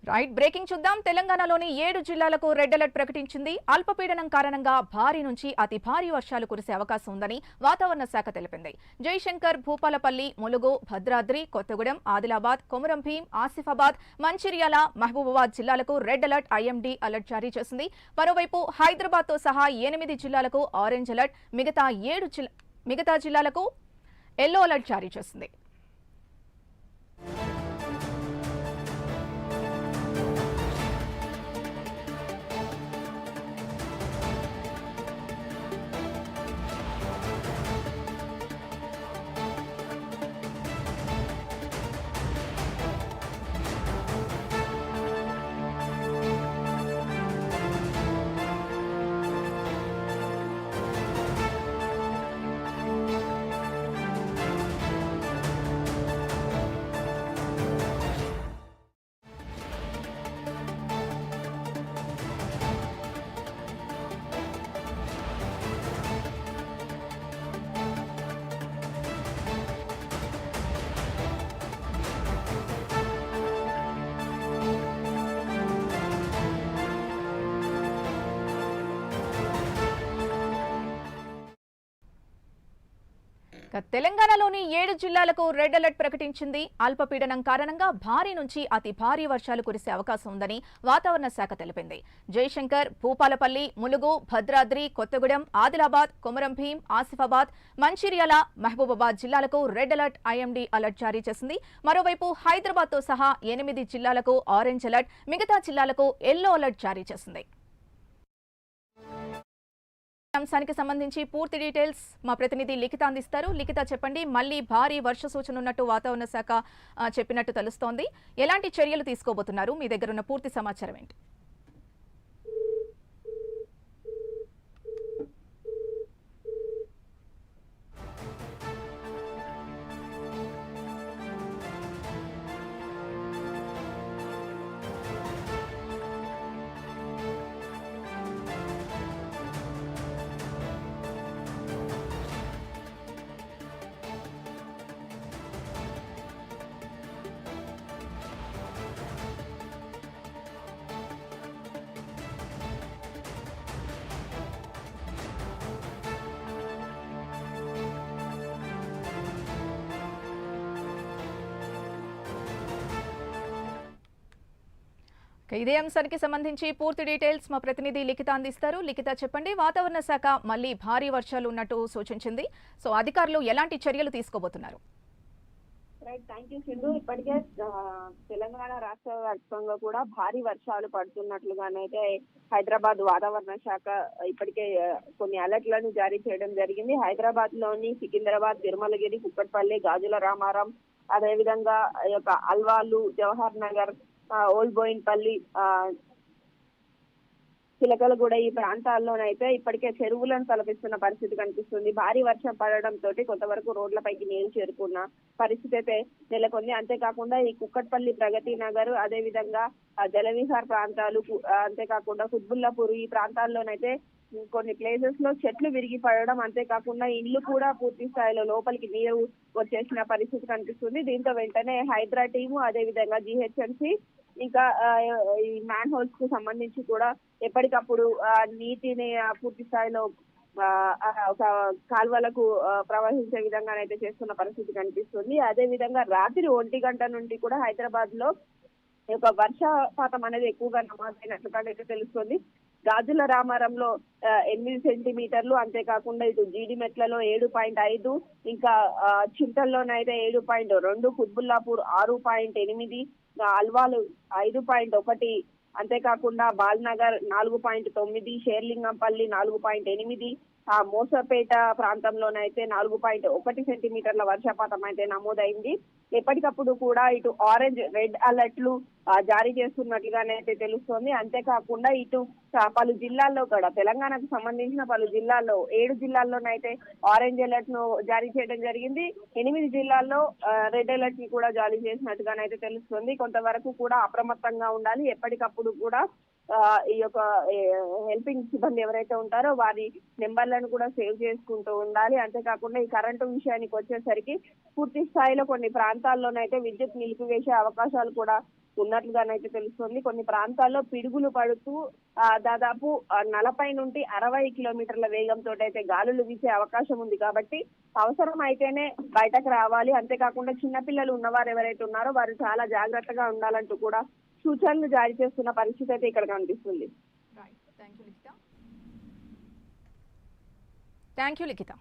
Right breaking చూద్దాం. తెలంగాణలోని 7 జిల్లాలకు రెడ్ అలర్ట్ ప్రకటించింది. అల్పపీడనం కారణంగా భారీ నుంచి అతి భారీ వర్షాలు కురిసే అవకాశం ఉందని వాతావరణ శాఖ తెలిపింది. జయశంకర్, భూపాలపల్లి, ములుగు, భద్రాద్రి, కొత్తగూడెం, ఆదిలాబాద్, కొమురం భీం, ఆసిఫాబాద్, మంచిర్యాల, మహబూబాబాద్ జిల్లాలకు రెడ్ అలర్ట్ ఐఎండీ అలర్ట్ జారీ చేసింది. మరోవైపు హైదరాబాద్ తో సహా 8 జిల్లాలకు ఆరెంజ్ అలర్ట్, మిగతా జిల్లాలకు ఎల్లో అలర్ట్ జారీ చేసింది. తెలంగాణలోని 7 జిల్లాలకు రెడ్ అలర్ట్ ప్రకటించింది. అల్పపీడనం కారణంగా భారీ నుంచి అతి భారీ వర్షాలు కురిసే అవకాశం ఉందని వాతావరణ శాఖ తెలిపింది. జయశంకర్, భూపాలపల్లి, ములుగు, భద్రాద్రి, కొత్తగూడెం, ఆదిలాబాద్, కొమురం భీం, ఆసిఫాబాద్, మంచిర్యాల, మహబూబాబాద్ జిల్లాలకు రెడ్ అలర్ట్ ఐఎండీ అలర్ట్ జారీ చేసింది. మరోవైపు హైదరాబాద్ తో సహా 8 జిల్లాలకు ఆరెంజ్ అలర్ట్, మిగతా జిల్లాలకు ఎల్లో అలర్ట్ జారీ చేసింది. అంశానికి సంబంధించి పూర్తి డీటెయిల్స్ మా ప్రతినిధి లిఖిత అందిస్తారు. లిఖిత, చెప్పండి. మళ్లీ భారీ వర్ష సూచన ఉన్నట్టు వాతావరణ శాఖ చెప్పినట్టు తెలుస్తోంది. ఎలాంటి చర్యలు తీసుకోబోతున్నారు? మీ దగ్గర ఉన్న పూర్తి సమాచారం ఏంటి? ఇదే అంశానికి సంబంధించి పూర్తి డీటెయిల్స్ మా ప్రతినిధి లిఖిత అందిస్తారు. లిఖిత, చెప్పండి. వాతావరణ శాఖ మళ్లీ భారీ వర్షాలు ఉన్నట్టు సూచించింది. సో అధికారులు ఎలాంటి చర్యలు తీసుకోబోతున్నారు? Thank you Sindhu. ఇప్పటికే తెలంగాణ రాష్ట్ర వ్యాప్తంగా కూడా భారీ వర్షాలు పడుతున్నట్లుగానైతే హైదరాబాద్ వాతావరణ శాఖ ఇప్పటికే కొన్ని అలర్ట్లను జారీ చేయడం జరిగింది. హైదరాబాద్ లోని సికింద్రాబాద్, తిరుమలగిరి, కుక్కట్పల్లి, గాజుల రామారం, అదేవిధంగా అల్వాలు, జవహర్ నగర్, ఓల్డ్ బోయిన్పల్లి, చిలకలగూడ ఈ ప్రాంతాల్లోనైతే ఇప్పటికే చెరువులను తలపిస్తున్న పరిస్థితి కనిపిస్తుంది. భారీ వర్షం పడడంతో కొంతవరకు రోడ్లపైకి నీళ్లు చేరుకున్న పరిస్థితి అయితే నెలకొంది. అంతేకాకుండా ఈ కుక్కట్పల్లి, ప్రగతి నగర్, అదే విధంగా జలవిహార్ ప్రాంతాలు, అంతేకాకుండా కుత్బుల్లాపూర్ ఈ ప్రాంతాల్లోనైతే కొన్ని ప్లేసెస్ లో చెట్లు విరిగి పడడం, అంతేకాకుండా ఇళ్లు కూడా పూర్తి స్థాయిలో లోపలికి నీరు వచ్చేసిన పరిస్థితి కనిపిస్తుంది. దీంతో వెంటనే హైడ్రా టీము, అదే విధంగా GHMC, ఇంకా ఈ మ్యాన్ హోల్స్ కు సంబంధించి కూడా ఎప్పటికప్పుడు నీటిని పూర్తి స్థాయిలో ఒక కాల్వలకు ప్రవహించే విధంగానైతే చేస్తున్న పరిస్థితి కనిపిస్తుంది. అదే విధంగా రాత్రి 1 గంట నుండి కూడా హైదరాబాద్ లో ఒక వర్షపాతం అనేది ఎక్కువగా నమోదైనట్లుగా అయితే తెలుస్తుంది. గాజుల రామారంలో 8 సెంటీమీటర్లు, అంతేకాకుండా ఇటు జీడిమెట్లలో 7.5, ఇంకా చింతల్లోనైతే 7.2, కుత్బుల్లాపూర్ 6.8, అల్వాలు 5.1, అంతేకాకుండా బాల్నగర్ 4.9, షేర్లింగంపల్లి 4.8, మోసపేట ప్రాంతంలోనైతే 4.1 సెంటీమీటర్ల వర్షపాతం అయితే నమోదైంది. ఎప్పటికప్పుడు కూడా ఇటు ఆరెంజ్, రెడ్ అలర్ట్లు జారీ చేస్తున్నట్లుగానైతే తెలుస్తోంది. అంతేకాకుండా ఇటు పలు జిల్లాల్లో కూడా తెలంగాణకు సంబంధించిన పలు జిల్లాల్లో 7 జిల్లాల్లోనైతే ఆరెంజ్ అలర్ట్ ను జారీ చేయడం జరిగింది. 8 జిల్లాల్లో రెడ్ అలర్ట్ ని కూడా జారీ చేసినట్టుగానైతే తెలుస్తుంది. కొంతవరకు కూడా అప్రమత్తంగా ఉండాలి. ఎప్పటికప్పుడు కూడా ఈ యొక్క హెల్పింగ్ సిబ్బంది ఎవరైతే ఉంటారో వారి నెంబర్లను కూడా సేవ్ చేసుకుంటూ ఉండాలి. అంతేకాకుండా ఈ కరెంటు విషయానికి వచ్చేసరికి పూర్తి స్థాయిలో కొన్ని ప్రాంతాల్లోనైతే విద్యుత్ నిలిపివేసే అవకాశాలు కూడా ఉన్నట్లుగానైతే తెలుస్తుంది. కొన్ని ప్రాంతాల్లో పిడుగులు పడుతూ దాదాపు 40 నుండి 60 కిలోమీటర్ల వేగంతో అయితే గాలులు వీసే అవకాశం ఉంది. కాబట్టి అవసరం అయితేనే బయటకు రావాలి. అంతేకాకుండా చిన్నపిల్లలు ఉన్నవారు ఎవరైతే ఉన్నారో వారు చాలా జాగ్రత్తగా ఉండాలంటూ కూడా సూచనలు జారీ చేస్తున్న పరిస్థితి అయితే ఇక్కడ కనిపిస్తుంది. Thank you Likhita.